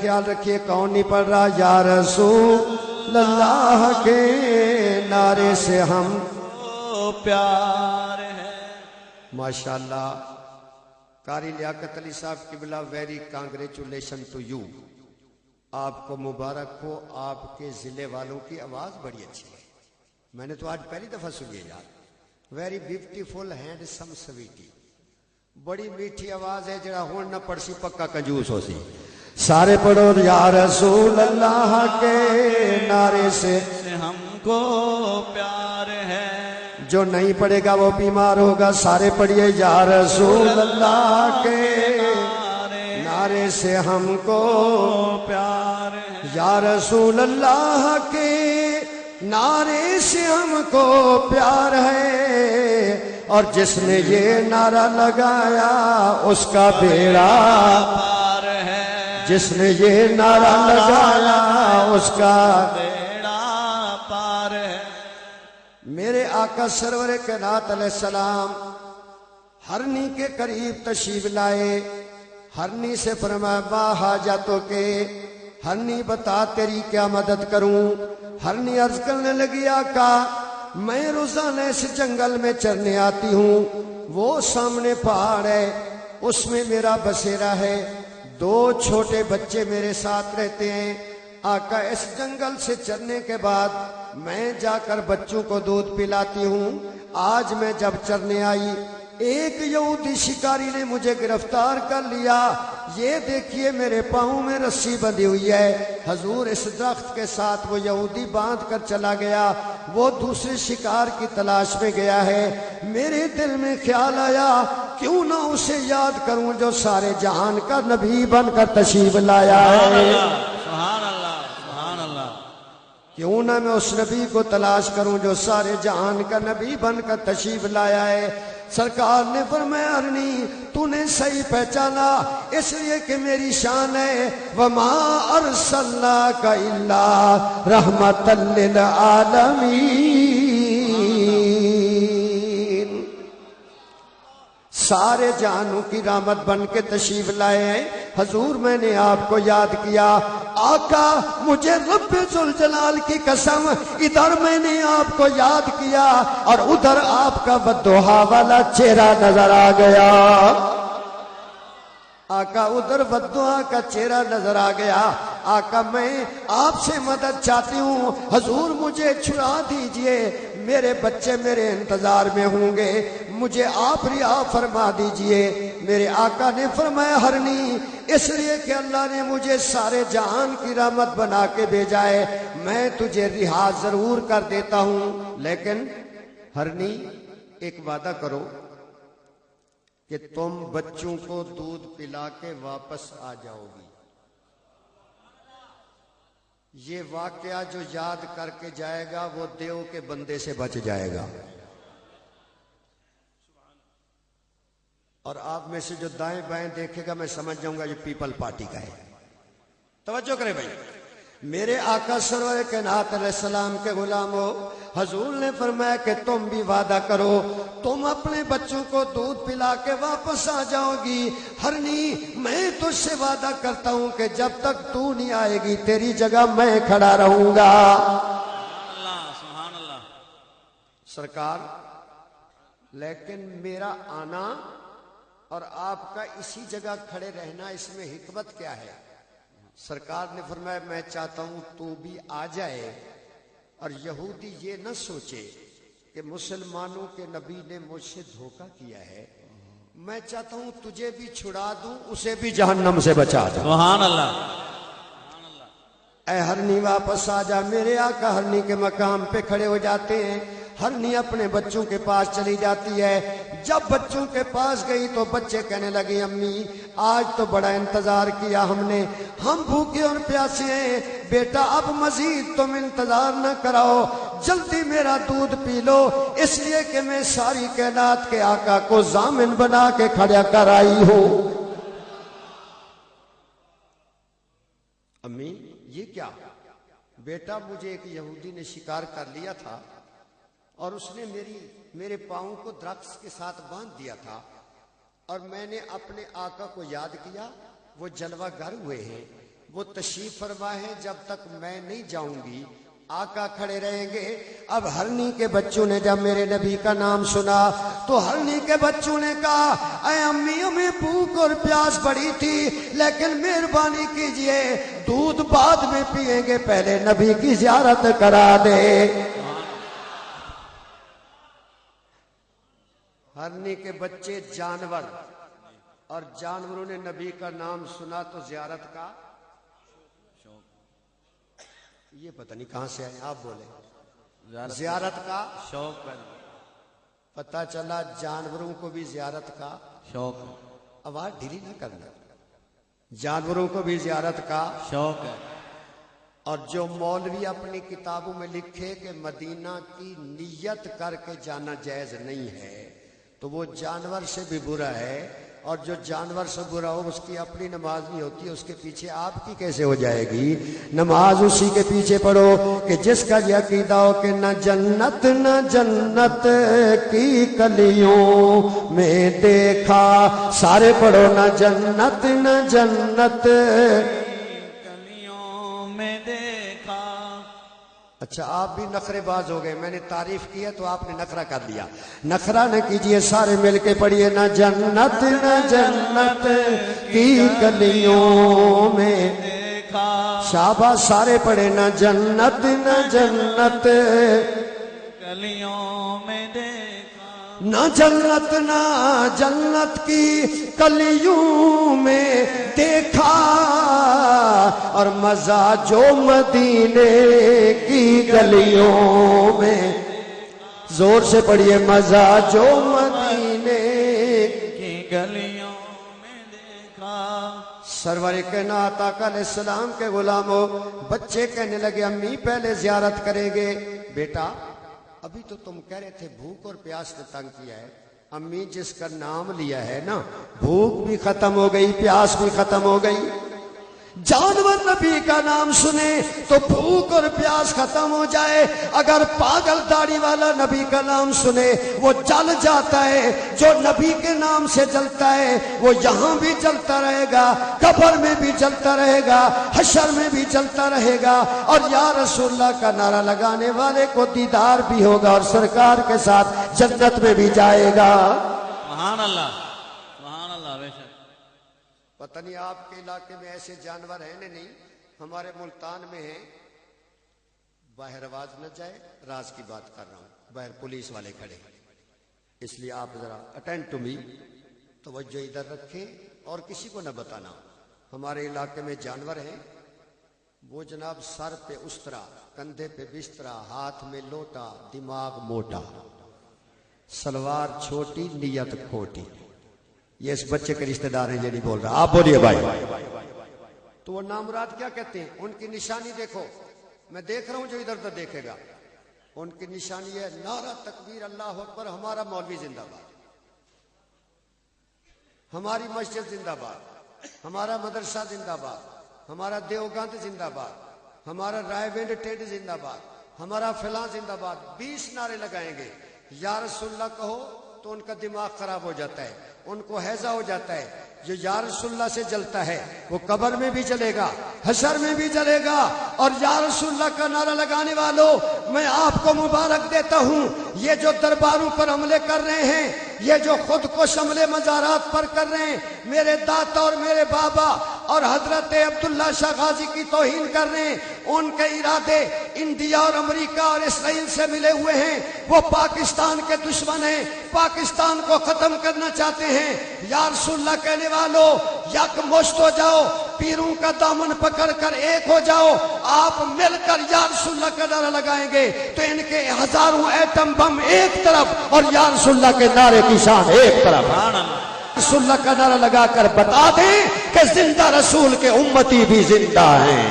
خیال رکھیے کون نہیں پڑھ رہا؟ یا رسول اللہ کے نعرے سے ہم کو پیار ہے۔ ماشاءاللہ قاری لیاقت علی صاحب قبلہ ویری کانگریچولیشن ٹو یو، آپ کو مبارک ہو، آپ کے ضلع والوں کی آواز بڑی اچھی ہے، میں نے تو آج پہلی دفعہ سنی ہے یار، ویری بیوٹیفل ہینڈسم سویٹی، بڑی میٹھی آواز ہے، جڑا ہون نہ پڑ سی پکا کنجوس ہو سی۔ سارے پڑھو یا رسول اللہ کے نعرے سے ہم کو پیار ہے۔ جو نہیں پڑھے گا وہ بیمار ہوگا، سارے پڑھیے یا رسول اللہ کے نعرے سے ہم کو پیار ہے۔ یا رسول اللہ کے نعرے سے ہم کو پیار ہے، اور جس نے یہ نعرہ لگایا اس کا بیڑا پار ہے۔ جس نے یہ نعرہ لگایا اس کا بیڑا پار ہے۔ میرے آقا سرور کائنات علیہ السلام ہرنی کے قریب تشریف لائے، ہرنی سے فرمایا با حاجتوں کے، ہرنی بتا تیری کیا مدد کروں؟ ہرنی عرض کرنے لگی آقا میں روزانہ اس جنگل میں چرنے آتی ہوں، وہ سامنے پہاڑ ہے اس میں میرا بسیرا ہے، 2 چھوٹے بچے میرے ساتھ رہتے ہیں، آقا اس جنگل سے چرنے کے بعد میں جا کر بچوں کو دودھ پلاتی ہوں۔ آج میں جب چرنے آئی ایک یہودی شکاری نے مجھے گرفتار کر لیا، یہ دیکھیے میرے پاؤں میں رسی بندھی ہوئی ہے، حضور اس درخت کے ساتھ وہ یہودی باندھ کر چلا گیا، وہ دوسرے شکار کی تلاش میں گیا ہے، میرے دل میں خیال آیا کیوں نہ اسے یاد کروں جو سارے جہان کا نبی بن کر تشریف لایا ہے، سبحان اللہ سبحان اللہ۔ کیوں نہ میں اس نبی کو تلاش کروں جو سارے جہان کا نبی بن کر تشریف لایا ہے۔ سرکار نے فرمایا ہرنی تو نے صحیح پہچانا، اس لیے کہ میری شان ہے وما ارسلناک الا رحمتا للعالمین، سارے جہانوں کی رحمت بن کے تشریف لائے ہیں۔ حضور میں نے آپ کو یاد کیا، آقا مجھے رب ذوالجلال کی قسم ادھر میں نے آپ کو یاد کیا اور ادھر آپ کا بدوہا والا چہرہ نظر آ گیا، آقا ادھر بدوہا کا چہرہ نظر آ گیا، آقا میں آپ سے مدد چاہتی ہوں، حضور مجھے چھڑا دیجئے، میرے بچے میرے انتظار میں ہوں گے، مجھے آپ رہا فرما دیجئے۔ میرے آقا نے فرمایا ہرنی اس لیے کہ اللہ نے مجھے سارے جہان کی رحمت بنا کے بھیجا ہے، میں تجھے رہا ضرور کر دیتا ہوں، لیکن ہرنی ایک وعدہ کرو کہ تم بچوں کو دودھ پلا کے واپس آ جاؤ گی، یہ واقعہ جو یاد کر کے جائے گا وہ دیو کے بندے سے بچ جائے گا، اور آپ میں سے جو دائیں بائیں دیکھے گا میں سمجھ جاؤں گا یہ پیپل پارٹی کا ہے۔ توجہ کریں بھائی، میرے آقا سرور کائنات علیہ السلام کے غلامو، حضور نے فرمایا کہ تم بھی وعدہ کرو تم اپنے بچوں کو دودھ پلا کے واپس آ جاؤ گی۔ ہرنی میں تجھ سے وعدہ کرتا ہوں کہ جب تک تو نہیں آئے گی تیری جگہ میں کھڑا رہوں گا۔ سبحان اللہ۔ سرکار لیکن میرا آنا اور آپ کا اسی جگہ کھڑے رہنا اس میں حکمت کیا ہے؟ سرکار نے فرمایا میں چاہتا ہوں تو بھی آ جائے اور یہودی یہ نہ سوچے کہ مسلمانوں کے نبی نے مجھ سے دھوکہ کیا ہے، میں چاہتا ہوں تجھے بھی چھڑا دوں اسے بھی جہنم سے بچا دوں۔ سبحان اللہ۔ اے ہرنی واپس آ جا۔ میرے آقا ہرنی کے مقام پہ کھڑے ہو جاتے ہیں، ہرنی اپنے بچوں کے پاس چلی جاتی ہے، جب بچوں کے پاس گئی تو بچے کہنے لگے امی آج تو بڑا انتظار کیا ہم نے، ہم بھوکے اور پیاسے ہیں، بیٹا اب مزید تم انتظار نہ کراؤ، جلدی میرا دودھ پی لو، اس لیے کہ میں ساری کائنات کے آقا کو ضامن بنا کے کھڑا کر آئی ہوں۔ امی یہ کیا؟ بیٹا مجھے ایک یہودی نے شکار کر لیا تھا اور اس نے میرے پاؤں کو درخت کے ساتھ باندھ دیا تھا اور میں نے اپنے آقا کو یاد کیا، وہ جلوہ گر ہوئے ہیں، وہ تشریف فرما ہے جب تک میں نہیں جاؤں گی آقا کھڑے رہیں گے. اب ہرنی کے بچوں نے جب میرے نبی کا نام سنا تو ہرنی کے بچوں نے کہا اے امی ہمیں بھوک اور پیاس بڑی تھی لیکن مہربانی کیجئے دودھ بعد میں پیئیں گے پہلے نبی کی زیارت کرا دے. ہرنی کے بچے جانور اور جانوروں نے نبی کا نام سنا تو زیارت کا یہ پتہ نہیں کہاں سے آئے آپ بولے زیارت کا شوق پیدا پتہ چلا جانوروں کو بھی زیارت کا شوق آواز ڈھیلی نہ کرنا جانوروں کو بھی زیارت کا شوق ہے. اور جو مولوی اپنی کتابوں میں لکھے کہ مدینہ کی نیت کر کے جانا جائز نہیں ہے تو وہ جانور سے بھی برا ہے اور جو جانور سے برا ہو اس کی اپنی نماز نہیں ہوتی اس کے پیچھے آپ کی کیسے ہو جائے گی نماز اسی کے پیچھے پڑھو کہ جس کا یہ عقیدہ ہو کہ نہ جنت کی کلیوں میں دیکھا سارے پڑھو نہ جنت کلیوں میں دیکھا. اچھا آپ بھی نخرے باز ہو گئے میں نے تعریف کی ہے تو آپ نے نخرہ کر دیا نخرہ نہ کیجئے سارے مل کے پڑھیے نہ جنت کی کلیوں میں دیکھا شاباش سارے پڑھے نہ جنت کلیوں میں دیکھا. نہ جنت کی کلیوں میں دیکھا اور مزہ جو مدینے کی گلیوں میں زور سے پڑھیے مزہ جو مدینے کی گلیوں میں دیکھا. سرور کائنات آقا علیہ السلام کے غلاموں بچے کہنے لگے امی پہلے زیارت کریں گے. بیٹا ابھی تو تم کہہ رہے تھے بھوک اور پیاس نے تنگ کیا ہے امی جس کا نام لیا ہے نا بھوک بھی ختم ہو گئی پیاس بھی ختم ہو گئی. جانور نبی کا نام سنے تو بھوک اور پیاس ختم ہو جائے. اگر پاگل داڑھی والا نبی کا نام سنے وہ جل جاتا ہے. جو نبی کے نام سے جلتا ہے وہ یہاں بھی جلتا رہے گا قبر میں بھی جلتا رہے گا حشر میں بھی جلتا رہے گا اور یا رسول اللہ کا نعرہ لگانے والے کو دیدار بھی ہوگا اور سرکار کے ساتھ جنت میں بھی جائے گا. سبحان اللہ سبحان اللہ. بے شک پتہ نہیں آپ کے علاقے میں ایسے جانور ہیں نہیں ہمارے ملتان میں ہیں. باہر آواز نہ جائے راز کی بات کر رہا ہوں باہر پولیس والے کھڑے اس لیے آپ ذرا اٹینڈ ٹو می توجہ ادھر رکھیں اور کسی کو نہ بتانا. ہمارے علاقے میں جانور ہیں وہ جناب سر پہ استرا کندھے پہ بسترا ہاتھ میں لوٹا دماغ موٹا سلوار چھوٹی نیت کھوٹی. یہ اس بچے کے رشتہ دار ہیں یہ نہیں بول رہا آپ بولیے بھائی. تو وہ نامراد کیا کہتے ہیں ان کی نشانی دیکھو میں دیکھ رہا ہوں جو ادھر ادھر دیکھے گا ان کی نشانی ہے نعرہ تکبیر اللہ اکبر ہمارا مولوی زندہ باد ہماری مسجد زندہ باد ہمارا مدرسہ زندہ باد ہمارا دیوبند زندہ باد ہمارا رائے وینڈ ٹیڈ زندہ باد ہمارا فلاں زندہ باد 20 نعرے لگائیں گے. یا رسول اللہ کہو تو ان کا دماغ خراب ہو جاتا ہے ان کو ہیضہ ہو جاتا ہے. جو یا رسول اللہ سے جلتا ہے وہ قبر میں بھی جلے گا حشر میں بھی جلے گا. اور یا رسول اللہ کا نعرہ لگانے والوں میں آپ کو مبارک دیتا ہوں. یہ جو درباروں پر حملے کر رہے ہیں یہ جو خود کش حملے مزارات پر کر رہے ہیں میرے داتا اور میرے بابا اور حضرت عبداللہ شاہ غازی کی توہین کر رہے ہیں ان کے ارادے انڈیا اور امریکہ اور اسرائیل سے ملے ہوئے ہیں. وہ پاکستان کے دشمن ہیں پاکستان کو ختم کرنا چاہتے ہیں. یا رسول اللہ کہنے والوں یک مشت ہو جاؤ پیروں کا دامن پکڑ کر ایک ہو جاؤ. آپ مل کر یا رسول اللہ کا نعرہ لگائیں گے تو ان کے ہزاروں ایٹم بم ایک طرف اور یا رسول اللہ کے نعرے کی شان ایک طرف. رسول اللہ کا نعرہ لگا کر بتا دیں کہ زندہ رسول کے امتی بھی زندہ ہیں.